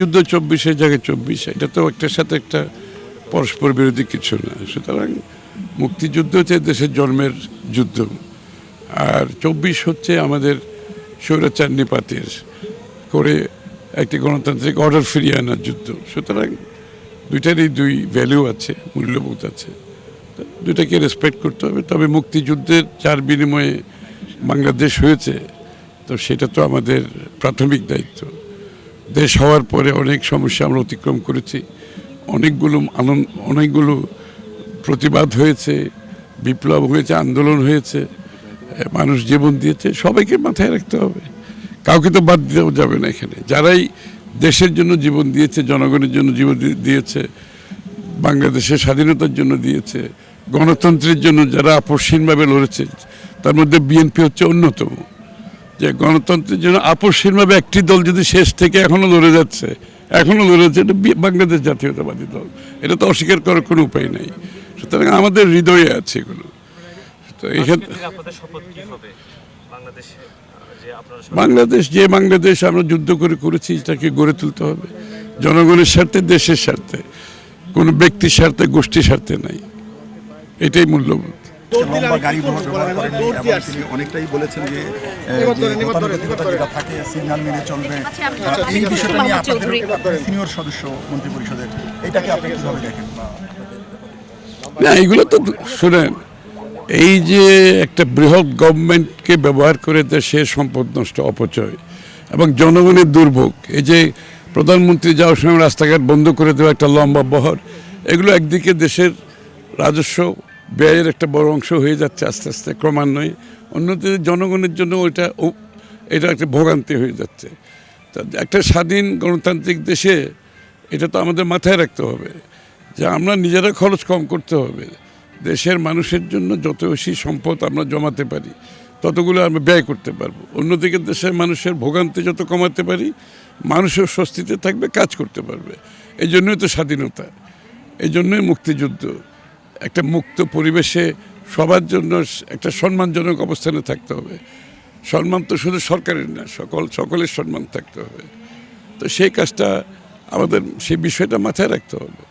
যুদ্ধ ২৪-এর জায়গায় ২৪, এটা তো একটার সাথে একটা পরস্পর বিরোধী কিছু না। সুতরাং মুক্তিযুদ্ধ হচ্ছে দেশের জন্মের যুদ্ধ, আর ২৪ হচ্ছে আমাদের স্বৈরাচার নিপাতের করে একটি গণতান্ত্রিক অর্ডার ফিরিয়ে আনার যুদ্ধ। সুতরাং দুইটারই দুই ভ্যালু আছে, মূল্যবোধ আছে, দুটাকে রেসপেক্ট করতে হবে। তবে মুক্তিযুদ্ধের যার বিনিময়ে বাংলাদেশ হয়েছে, তো সেটা তো আমাদের প্রাথমিক দায়িত্ব। দেশ হওয়ার পরে অনেক সমস্যা আমরা অতিক্রম করেছি, অনেকগুলো প্রতিবাদ হয়েছে, বিপ্লব হয়েছে, আন্দোলন হয়েছে, মানুষ জীবন দিয়েছে, সবাইকে মাথায় রাখতে হবে, কাউকে তো বাদ দেওয়া যাবে না। এখানে যারাই দেশের জন্য জীবন দিয়েছে, জনগণের জন্য জীবন দিয়েছে, বাংলাদেশের স্বাধীনতার জন্য দিয়েছে, গণতন্ত্রের জন্য যারা আপসহীনভাবে লড়েছে, তার মধ্যে বিএনপি হচ্ছে অন্যতম। যে গণতন্ত্রের জন্য আপসহীনভাবে একটি দল যদি শেষ থেকে এখনো লড়ে যাচ্ছে, এটা বাংলাদেশ জাতীয়তাবাদী দল। এটা তো অস্বীকার করার কোনো উপায় নেই। সুতরাং আমাদের হৃদয়ে আছে এগুলো। তো এখানে বাংলাদেশ আমরা যুদ্ধ করেছি, এটাকে গড়ে তুলতে হবে জনগণের স্বার্থে, দেশের স্বার্থে, কোনো ব্যক্তির স্বার্থে, গোষ্ঠীর স্বার্থে নাই। এটাই মূল্যবোধ। অনেকটাই বলেছেন যে গতানুগতিকতা যেটা থাকে সিগন্যাল মেনে চলবে, এই বিষয়টা নিয়ে আপনাদের সিনিয়র সদস্য মন্ত্রী পরিষদের, এটাকে আপনি কিভাবে দেখেন? না, এগুলো তো শুনেন, এই যে একটা বৃহৎ গভর্নমেন্টকে ব্যবহার করে দেশের সম্পদ নষ্ট, অপচয় এবং জনগণের দুর্ভোগ, এই যে প্রধানমন্ত্রী যাওয়ার সময় রাস্তাঘাট বন্ধ করে দেওয়া একটা লম্বা বহর, এগুলো একদিকে দেশের রাজস্ব ব্যয়ের একটা বড় অংশ হয়ে যাচ্ছে আস্তে আস্তে ক্রমান্বয়ে, অন্যদিকে জনগণের জন্য এটা একটা ভোগান্তি হয়ে যাচ্ছে। তা একটা স্বাধীন গণতান্ত্রিক দেশে এটা তো আমাদের মাথায় রাখতে হবে যে আমরা নিজেরা খরচ কম করতে হবে, দেশের মানুষের জন্য যত বেশি সম্পদ আমরা জমাতে পারি ততগুলো আমরা ব্যয় করতে পারবো। অন্যদিকে দেশের মানুষের ভোগান্তি যত কমাতে পারি, মানুষের স্বস্তিতে থাকবে, কাজ করতে পারবে। এই জন্যই তো স্বাধীনতা, এই জন্যই মুক্তিযুদ্ধ। একটা মুক্ত পরিবেশে সবার জন্য একটা সম্মানজনক অবস্থানে থাকতে হবে। সম্মান তো শুধু সরকারের না, সকলের সম্মান থাকতে হবে। তো সেই কাজটা আমাদের, সেই বিষয়টা মাথায় রাখতে হবে।